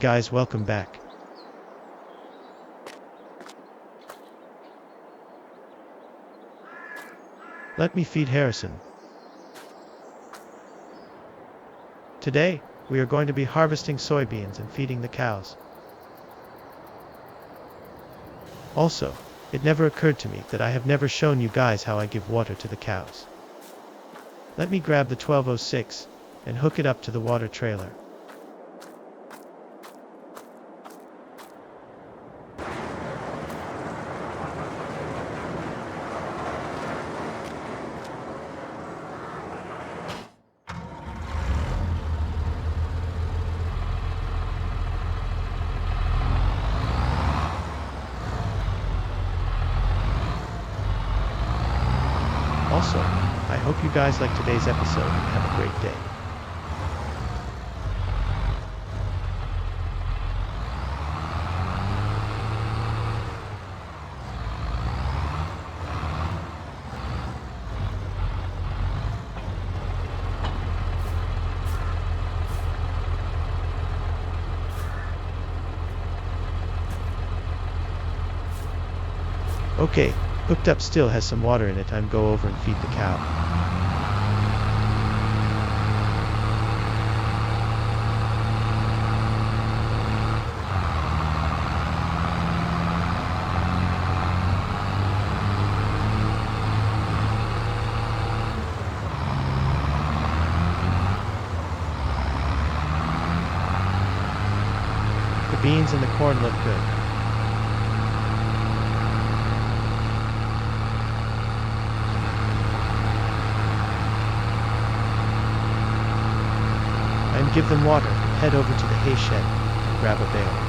guys, welcome back. Let me feed Harrison. Today, we are going to be harvesting soybeans and feeding the cows. Also, it never occurred to me that I have never shown you guys how I give water to the cows. Let me grab the 1206 and hook it up to the water trailer. Also, I hope you guys like today's episode and have a great day. Okay, hooked up still has some water in it. Time to go over and feed the cow. The beans and the corn look good. And give them water, head over to the hay shed and grab a bale.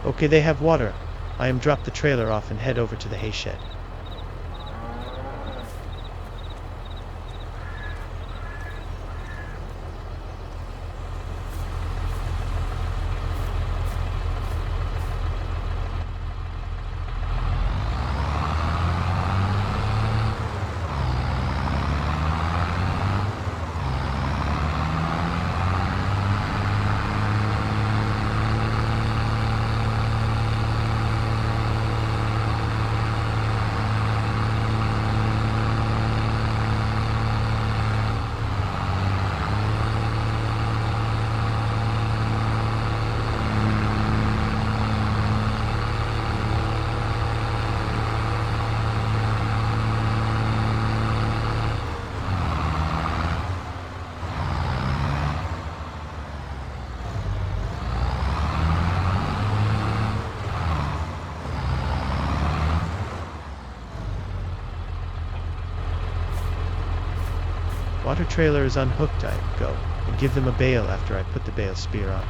Okay, they have water. I am drop the trailer off and head over to the hay shed. Water trailer is unhooked. I go and give them a bale after I put the bale spear on.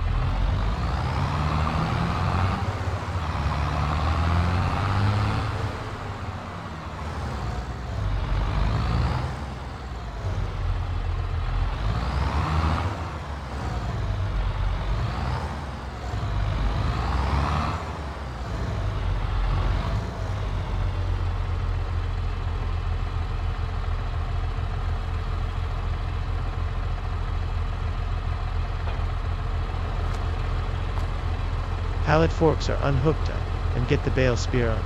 Pallet forks are unhooked and get the bale spear on.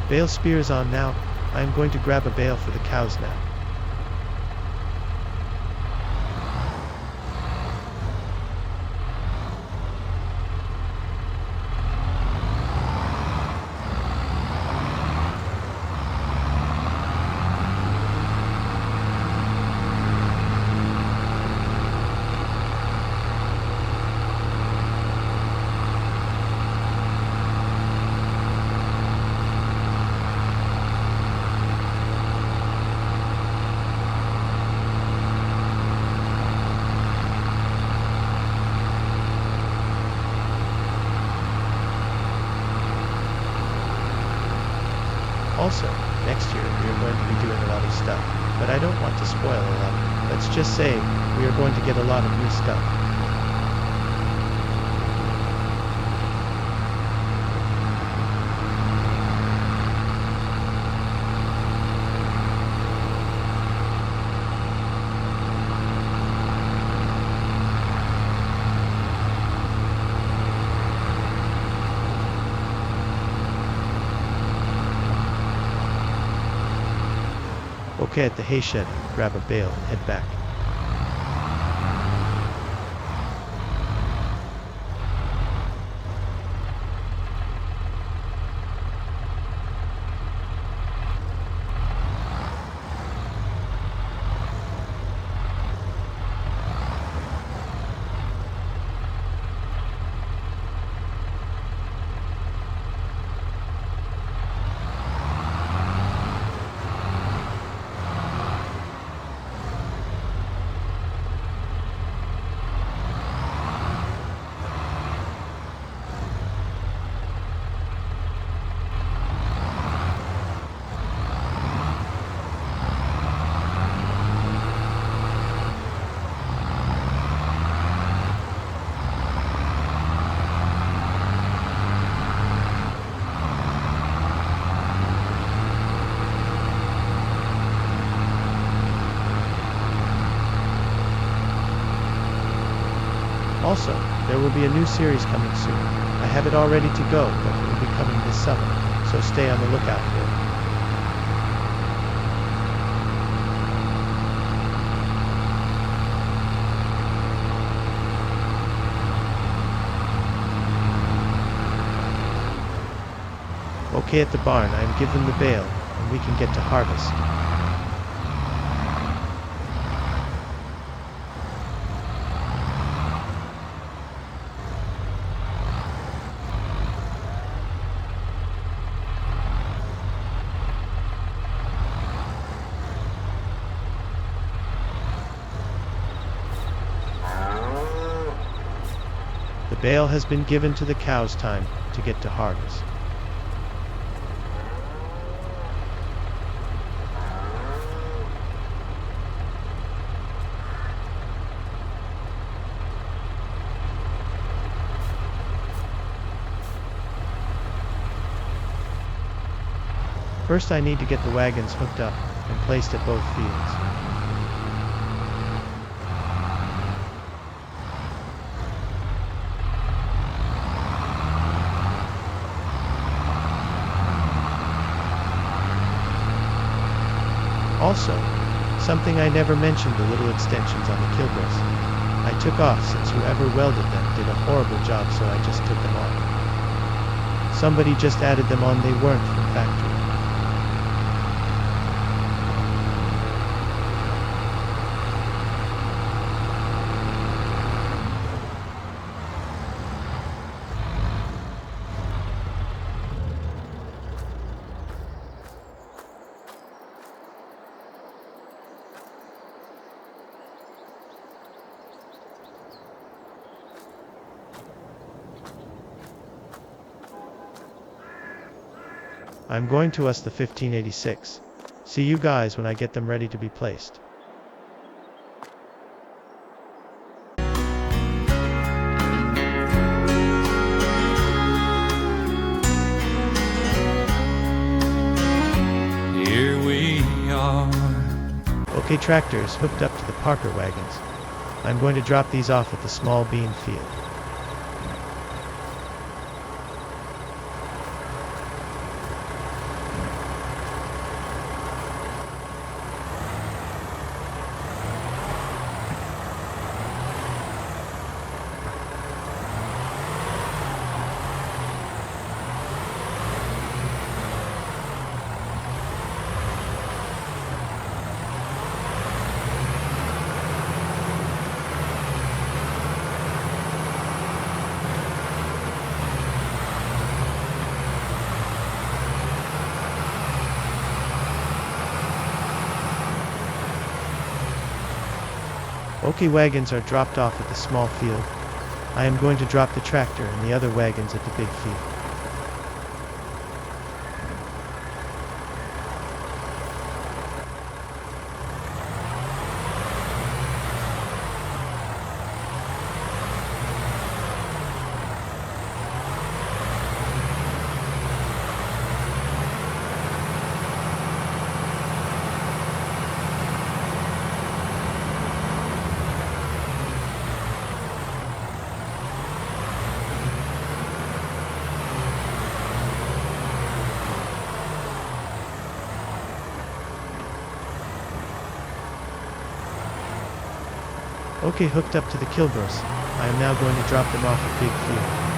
Bale spears on now. I am going to grab a bale for the cows now. Also, next year we are going to be doing a lot of stuff, but I don't want to spoil a lot. Let's just say, we are going to get a lot of new stuff. Okay, at the hay shed, grab a bale and head back. Also, there will be a new series coming soon. I have it all ready to go, but it will be coming this summer, so stay on the lookout for it. Okay, at the barn, I am given the bale, and we can get to harvest. The bale has been given to the cows. Time to get to harvest. First I need to get the wagons hooked up and placed at both fields. Also, something I never mentioned, the little extensions on the Kilgores. I took off since whoever welded them did a horrible job, so I just took them off. Somebody just added them on, they weren't from factory. I'm going to us the 1586. See you guys when I get them ready to be placed. Here we are. Okay, tractors hooked up to the Parker wagons. I'm going to drop these off at the small bean field. Okay, wagons are dropped off at the small field. I am going to drop the tractor and the other wagons at the big field. Okay, hooked up to the Kilbros. I am now going to drop them off at Big Field.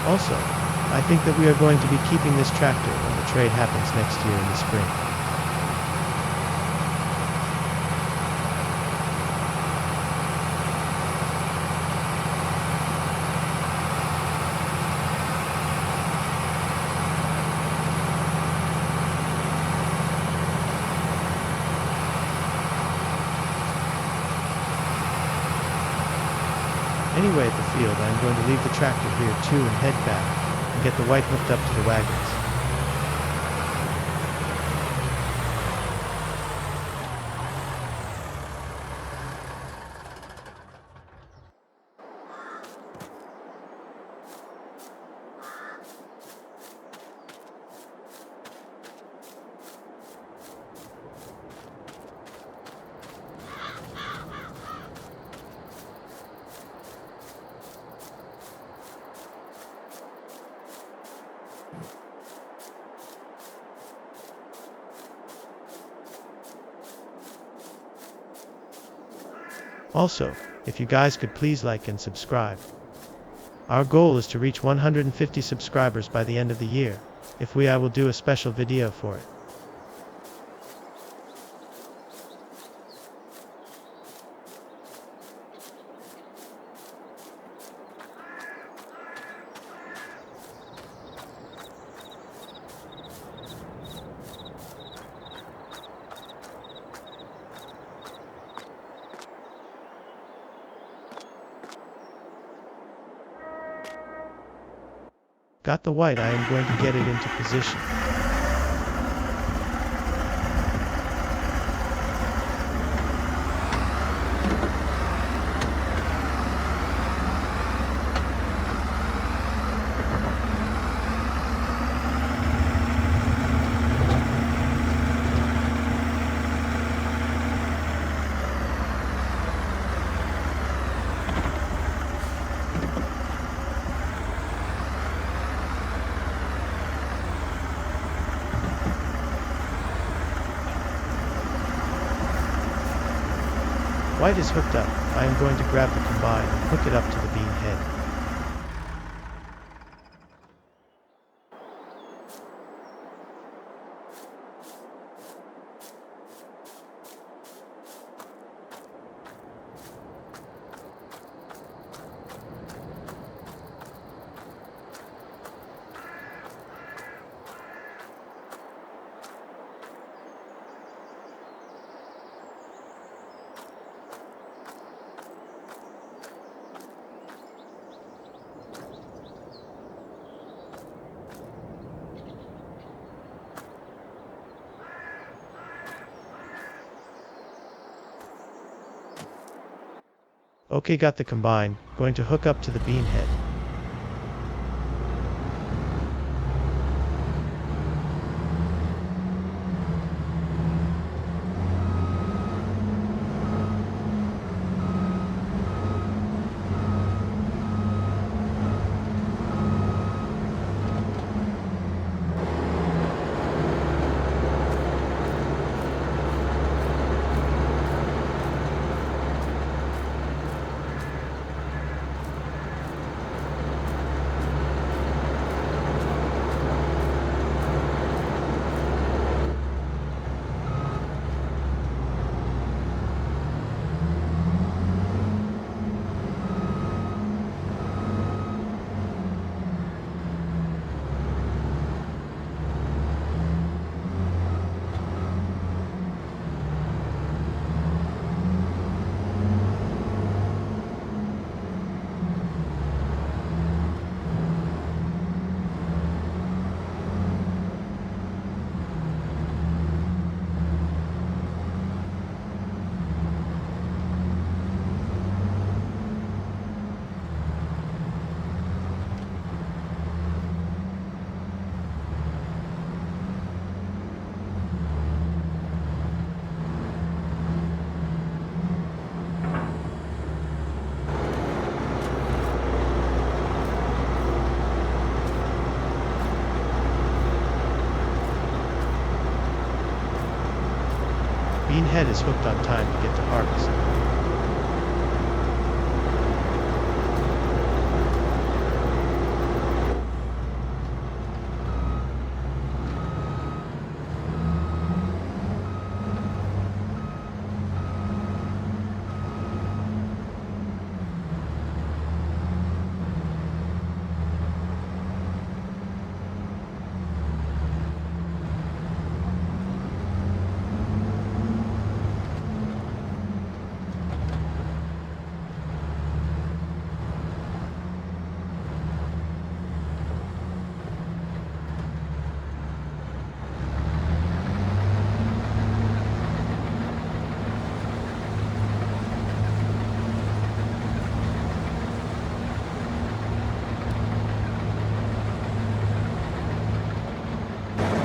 Also, I think that we are going to be keeping this tractor when the trade happens next year in the spring. Anyway, at the field, I am going to leave the tractor here too and head back and get the white hooked up to the wagons. Also, if you guys could please like and subscribe. Our goal is to reach 150 subscribers by the end of the year. If I will do a special video for it. Got the white, I am going to get it into position. White is hooked up. I am going to grab the combine and hook it up to the beam head. Okay, got the combine. Going to hook up to the beam head. Beanhead is hooked on time to get to harvest.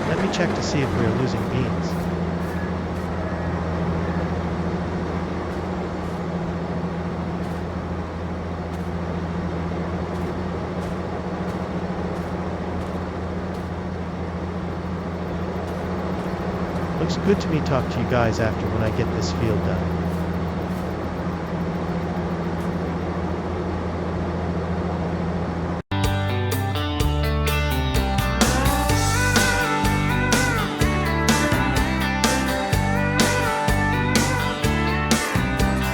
Let me check to see if we are losing beans. Looks good to me. Talk to you guys after when I get this field done.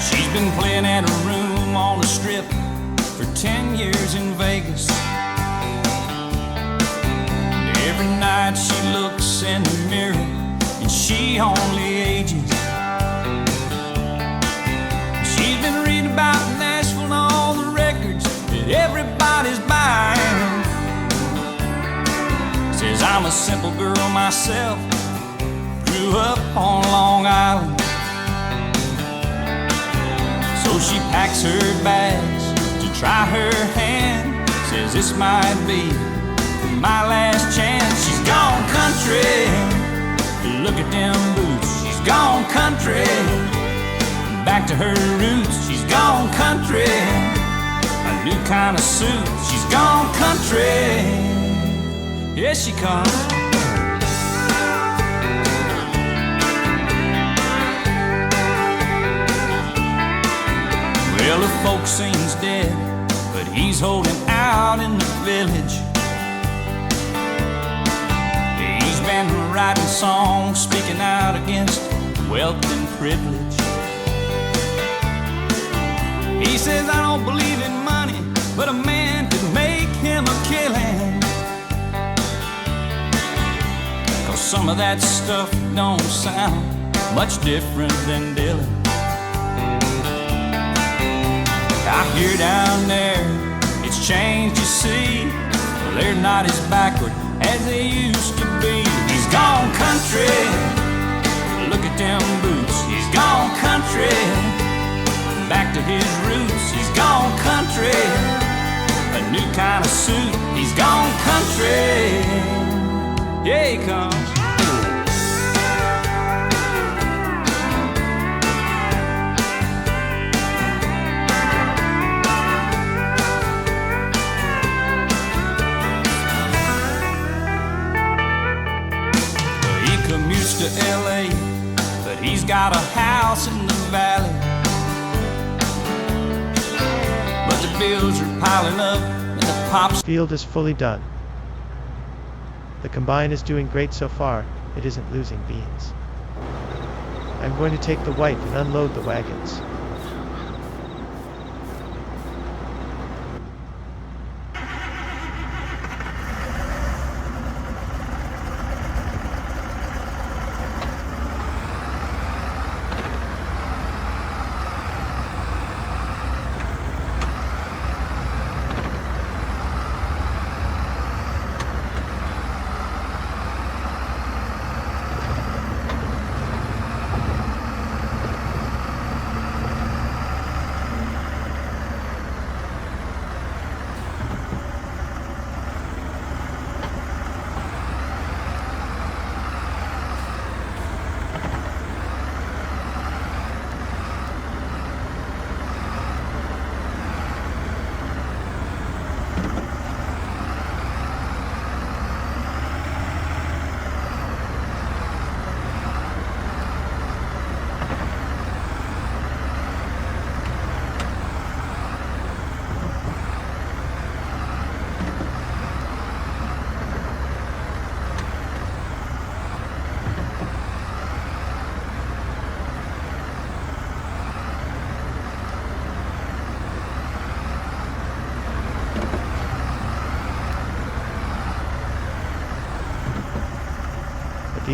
She's been playing at a room on the strip for 10 years in Vegas. And every night she looks in the mirror and she only ages. She's been reading about Nashville and all the records that everybody's buying. Says I'm a simple girl myself, grew up on Long Island. So she packs her bags to try her hand. Says this might be my last chance. She's gone country, look at them boots. She's gone country, back to her roots. She's gone country, a new kind of suit. She's gone country, here she comes. Well, the folk scene's dead, but he's holding out in the village. He's been writing songs, speaking out against wealth and privilege. He says, I don't believe in money, but a man could make him a killing. 'Cause some of that stuff don't sound much different than Dylan. I hear down there, it's changed, you see. Well, they're not as backward as they used to be. He's gone country, look at them boots. He's gone country, back to his roots. He's gone country, a new kind of suit. He's gone country, yeah he comes. Commutes to LA, but he's got a house in the valley. But the bills are piling up and the pops. Field is fully done. The combine is doing great so far. It isn't losing beans. I'm going to take the wife and unload the wagons.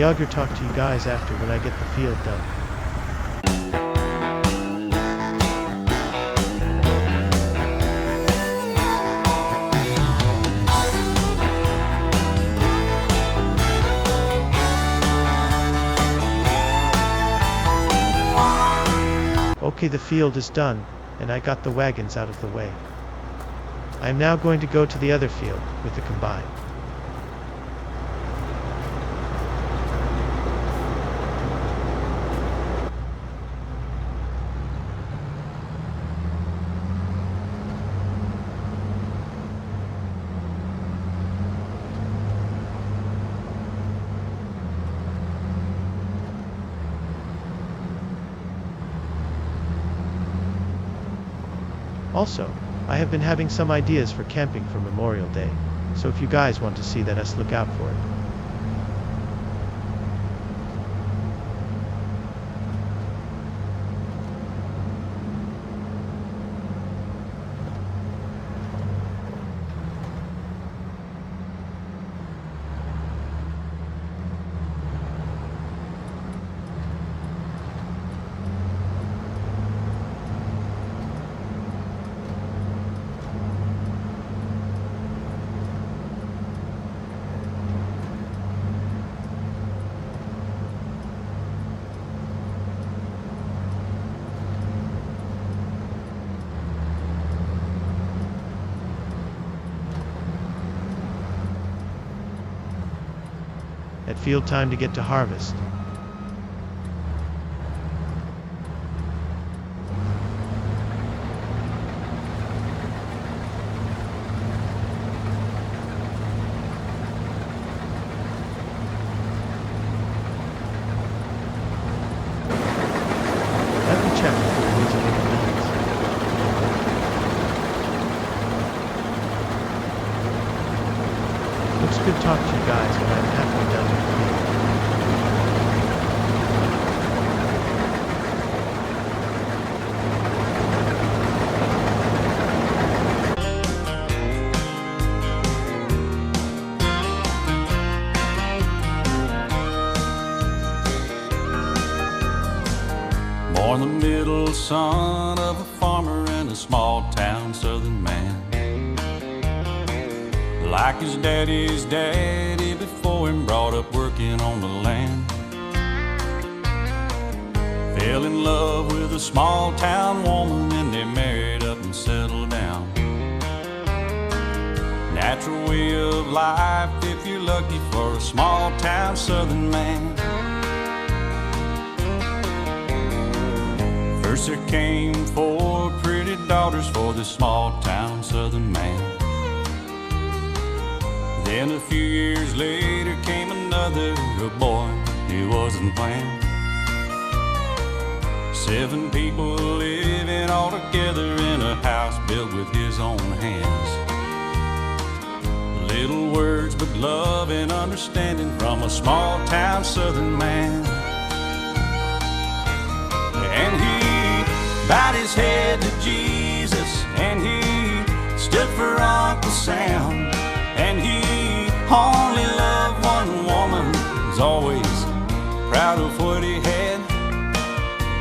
The auger talk to you guys after when I get the field done. Okay, the field is done, and I got the wagons out of the way. I am now going to go to the other field, with the combine. Also, I have been having some ideas for camping for Memorial Day, so if you guys want to see that, us look out for it. At field time to get to harvest. Let me check if we're losing any leads. Looks good talk to you guys when I'm halfway done with the field. Born the middle son of a farmer in a small town southern man. Like his daddy before him, brought up working on the land. Fell in love with a small town woman and they married up and settled down. Natural way of life if you're lucky for a small town southern man. First there came 4 pretty daughters for this small town southern man. Then a few years later came another, a boy he wasn't planned. 7 people living all together in a house built with his own hands. Little words but love and understanding from a small town southern man. And he bowed his head to Jesus, and he stood for Uncle Sam. And he only loved one woman, was always proud of what he had.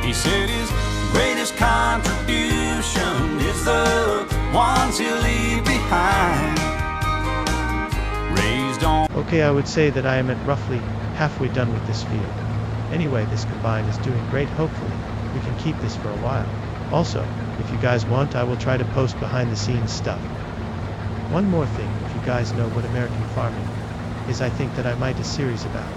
He said his greatest contribution is the ones he'll leave behind. Raised on. Okay, I would say that I am at roughly halfway done with this field. Anyway, this combine is doing great. Hopefully, we can keep this for a while. Also, if you guys want, I will try to post behind the scenes stuff. One more thing, if you guys know what American farming is, I think that I might a series about.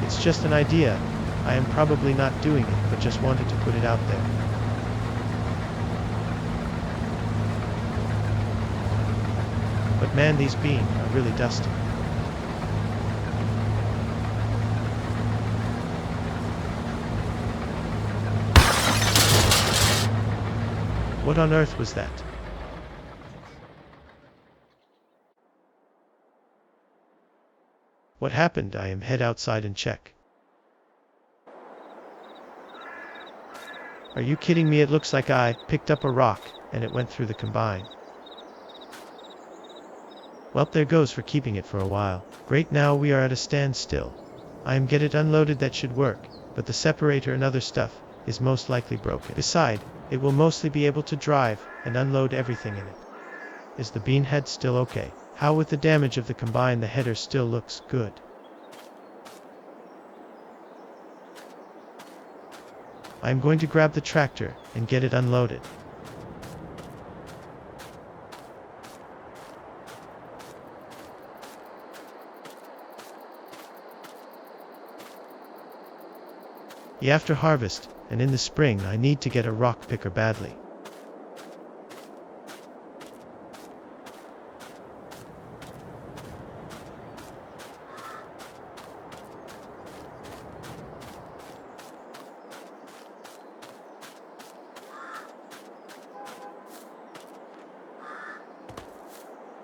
It's just an idea. I am probably not doing it, but just wanted to put it out there. But man, these beans are really dusty. What on earth was that? What happened? I am head outside and check. Are you kidding me? It looks like I picked up a rock and it went through the combine. Well, there goes for keeping it for a while. Great, now we are at a standstill. I am get it unloaded, that should work, but the separator and other stuff is most likely broken. Beside, it will mostly be able to drive and unload everything in it. Is the bean head still okay? How with the damage of the combine, the header still looks good. I am going to grab the tractor and get it unloaded. After harvest, and in the spring, I need to get a rock picker badly.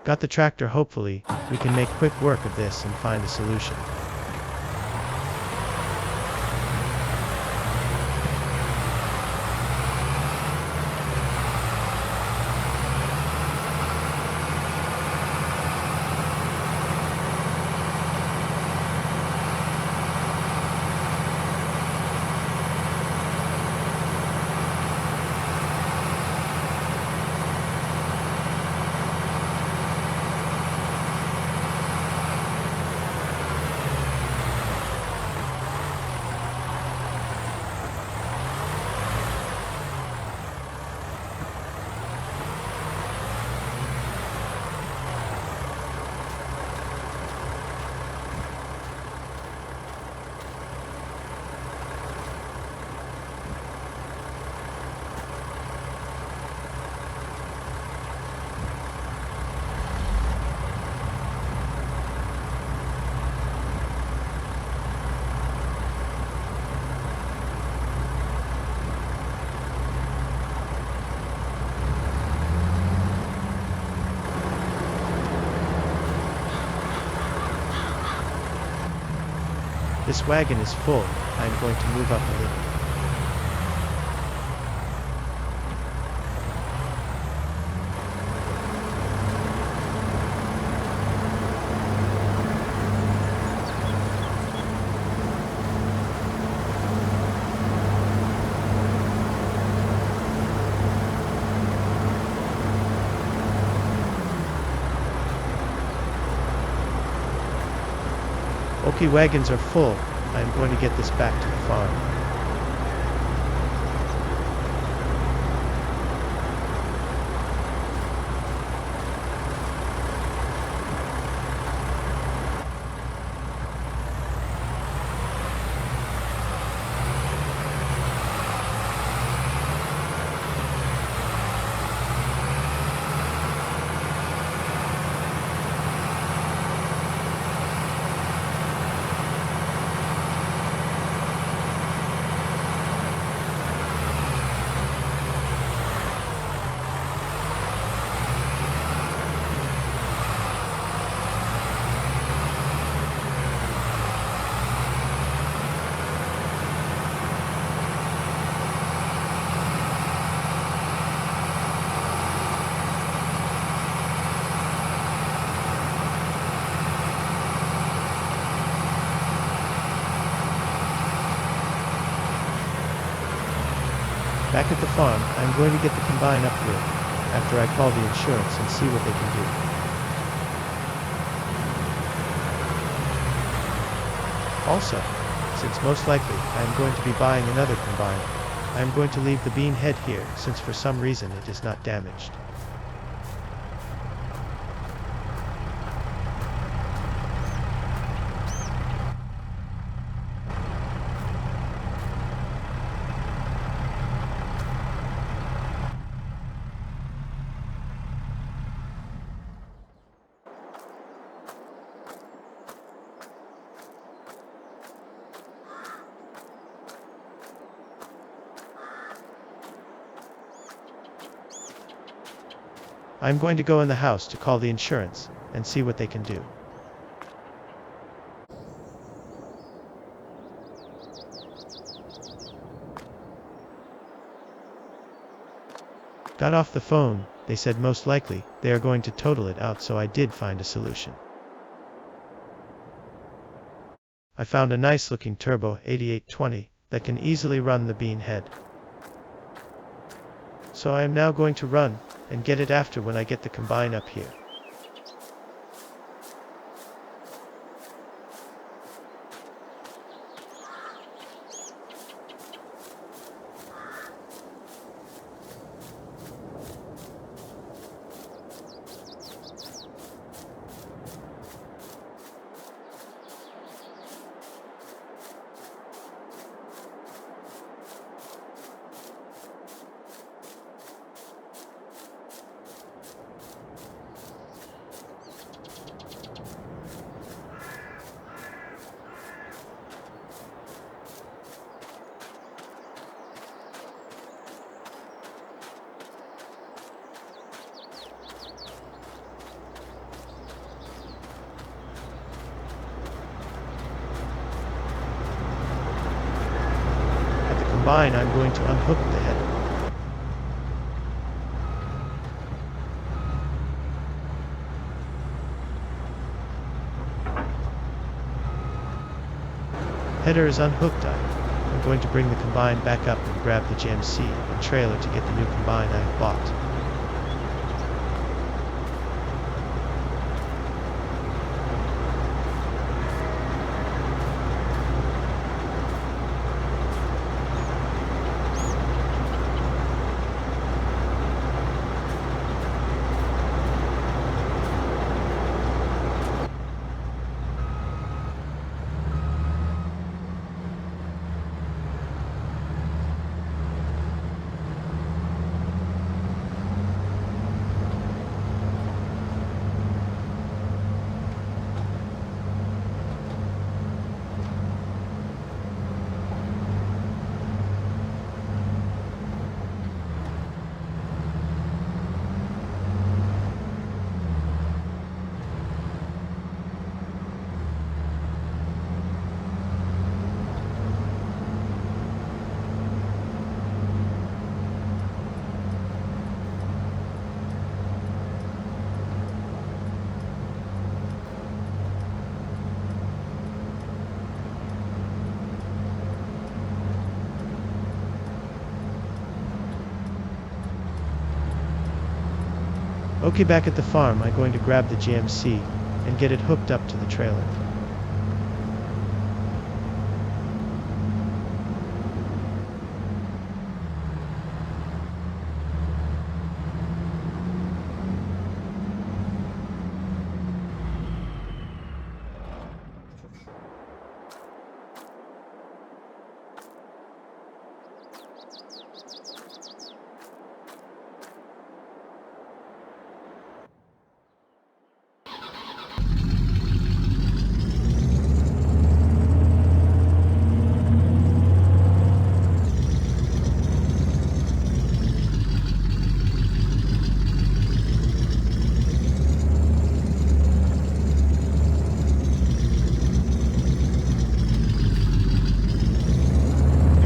Got the tractor, hopefully we can make quick work of this and find a solution. This wagon is full. I am going to move up a little. Okay, wagons are full. I am going to get this back to the farm. Back at the farm, I'm going to get the combine up here, after I call the insurance and see what they can do. Also, since most likely I am going to be buying another combine, I am going to leave the bean head here since for some reason it is not damaged. I'm going to go in the house to call the insurance and see what they can do. Got off the phone, they said most likely, they are going to total it out, so I did find a solution. I found a nice looking turbo 8820 that can easily run the bean head. So I am now going to run and get it after when I get the combine up here. Combine, I'm going to unhook the head. Header is unhooked. I'm going to bring the combine back up and grab the GMC and trailer to get the new combine I have bought. Okay, back at the farm, I'm going to grab the GMC and get it hooked up to the trailer.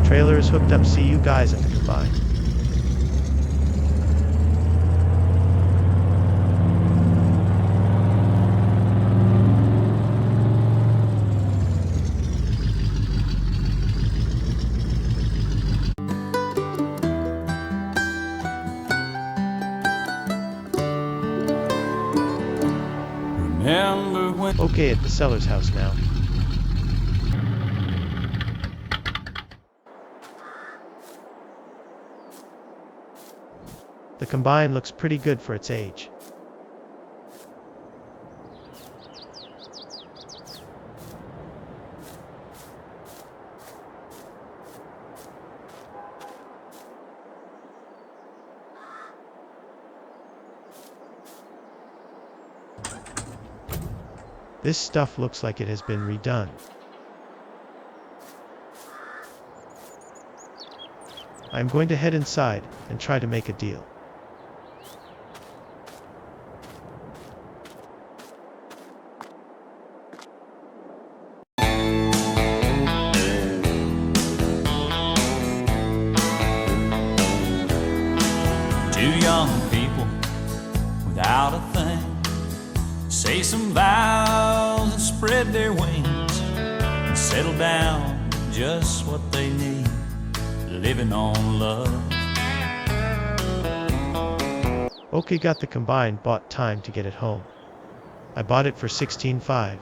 Trailer is hooked up. See you guys at the combine. Remember when... Okay, at the seller's house now. The combine looks pretty good for its age. This stuff looks like it has been redone. I'm going to head inside and try to make a deal. Two young some vows and spread their wings and settle down to just what they need, living on love. Oki got the combine, bought time to get it home. I bought it for $16.5.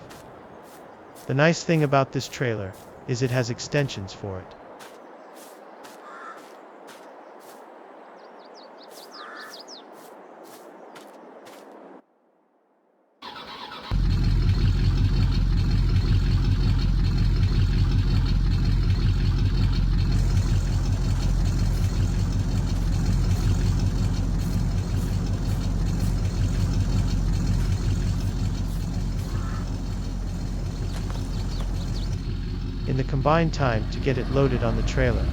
The nice thing about this trailer is it has extensions for it. In the combined time to get it loaded on the trailer.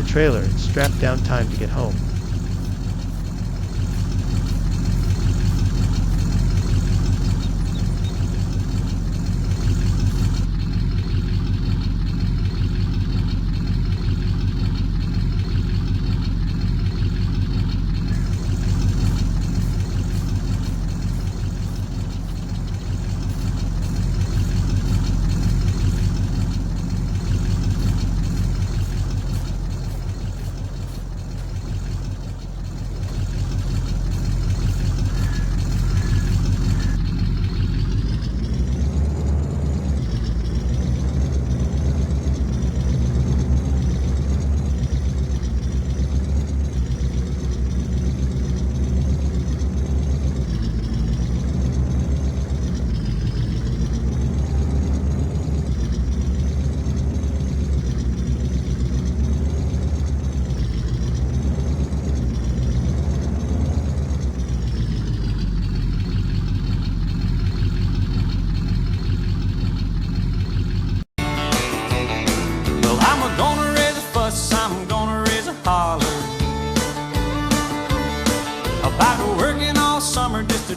Trailer and strapped down time to get home.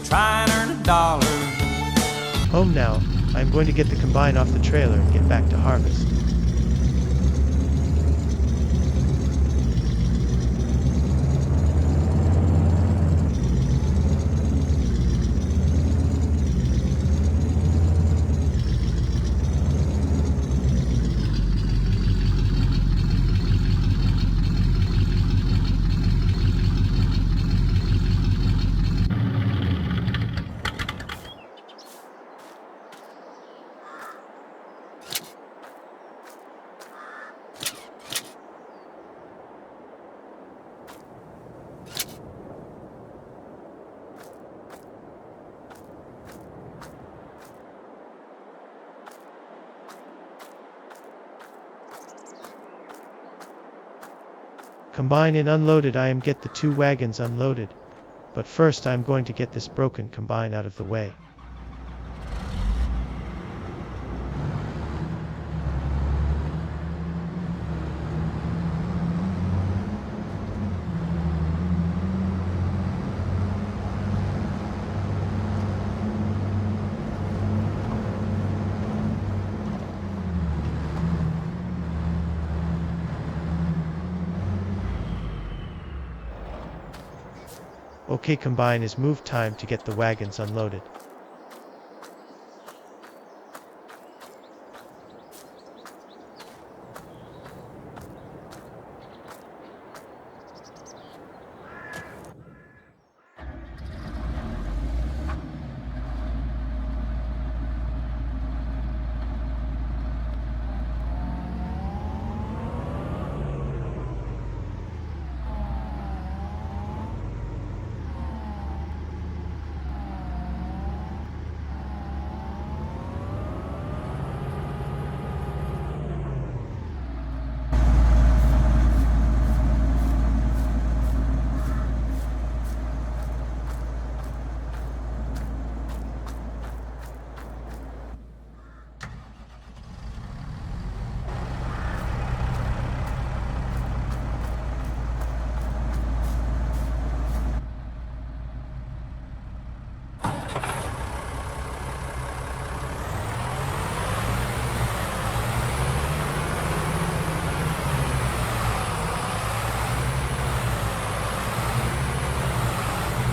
Try and earn $1. Home now. I'm going to get the combine off the trailer and get back to harvest. Combine and unloaded. I am get the 2 wagons unloaded. But first I am going to get this broken combine out of the way. Okay, combine is move time to get the wagons unloaded.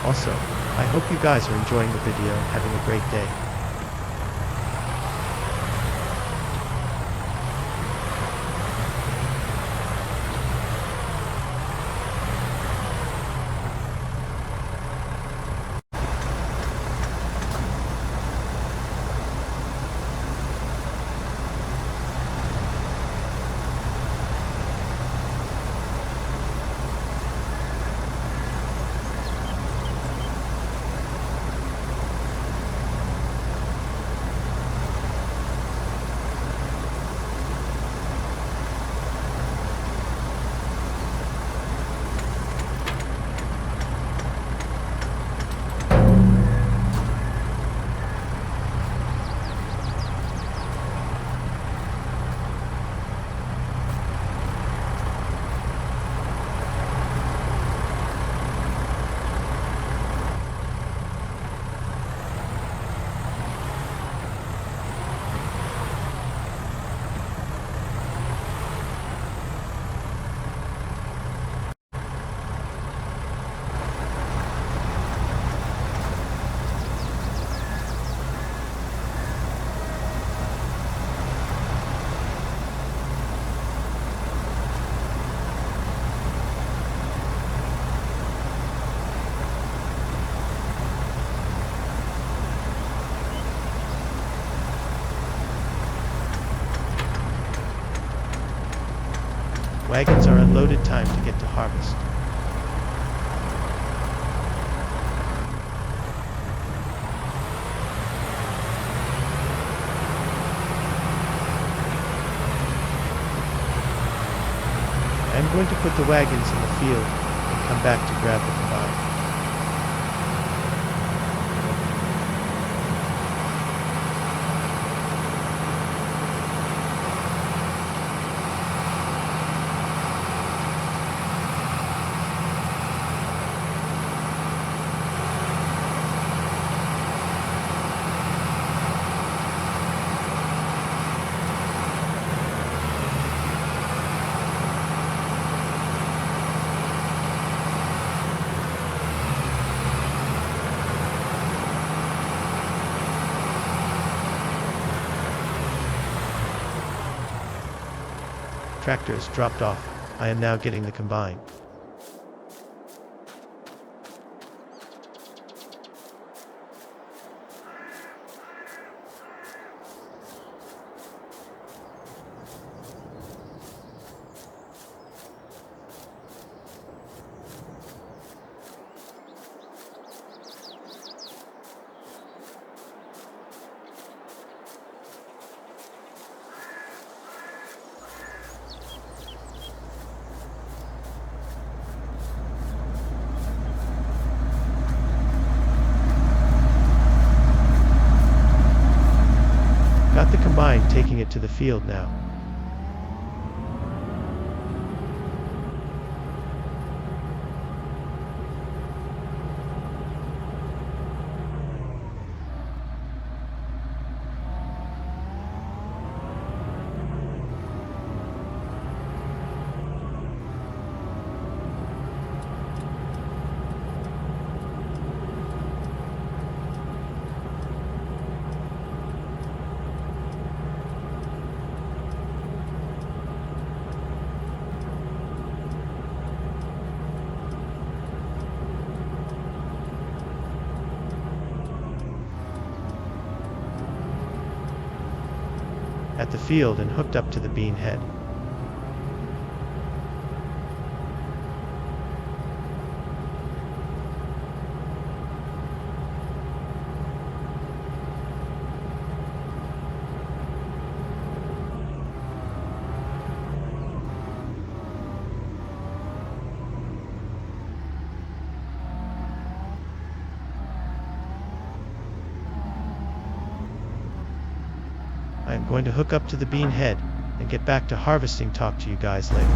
Also, I hope you guys are enjoying the video and having a great day. Wagons are unloaded, time to get to harvest. I'm going to put the wagons in the field and come back to grab the combine. Tractor is dropped off. I am now getting the combine. Got the combine, taking it to the field now. at the field and hooked up to the bean head. I am going to hook up to the bean head and get back to harvesting. Talk to you guys later.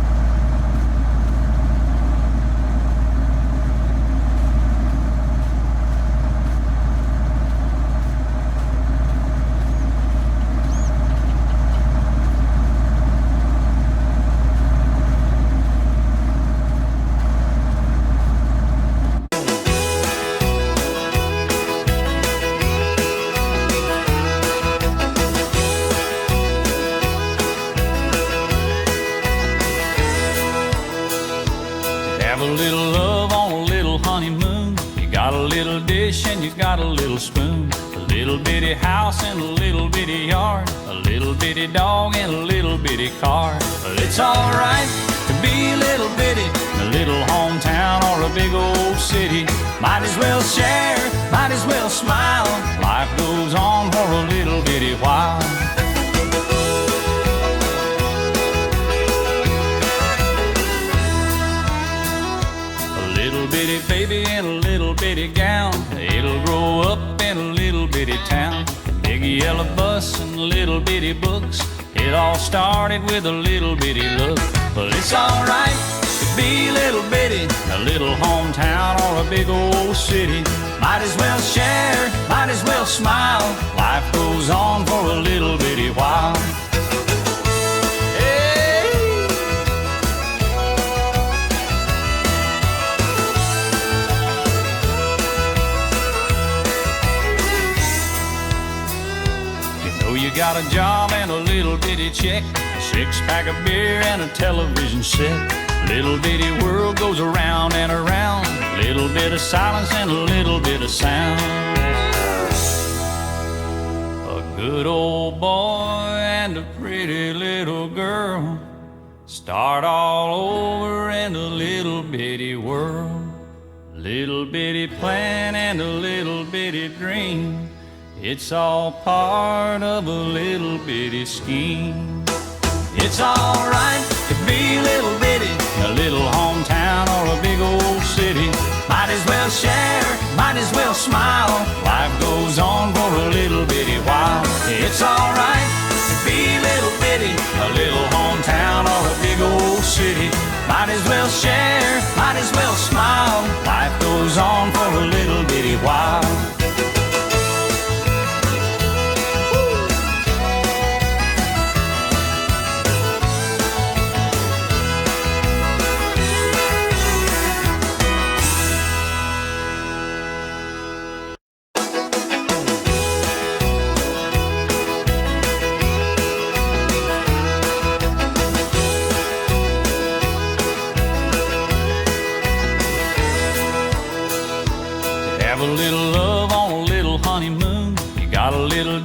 Have a little love on a little honeymoon. You got a little dish and you got a little spoon. A little bitty house and a little bitty yard. A little bitty dog and a little bitty car. Well, it's alright to be a little bitty in a little hometown or a big old city. Might as well share, might as well smile. Life goes on for a little bitty while. Little bitty baby in a little bitty gown. It'll grow up in a little bitty town. Big yellow bus and little bitty books. It all started with a little bitty look. Well, it's alright to be a little bitty in a little hometown or a big old city. Might as well share, might as well smile. Life goes on for a little bitty while. You got a job and a little bitty check, a six-pack of beer and a television set. Little bitty world goes around and around. Little bit of silence and a little bit of sound. A good old boy and a pretty little girl start all over in a little bitty world. Little bitty plan and a little bitty dream. It's all part of a little bitty scheme. It's alright to be a little bitty in a little hometown or a big old city. Might as well share, might as well smile. Life goes on for a little bitty while. It's alright to be a little bitty in a little hometown or a big old city. Might as well share, might as well smile. Life goes on for a little bitty while. Have a little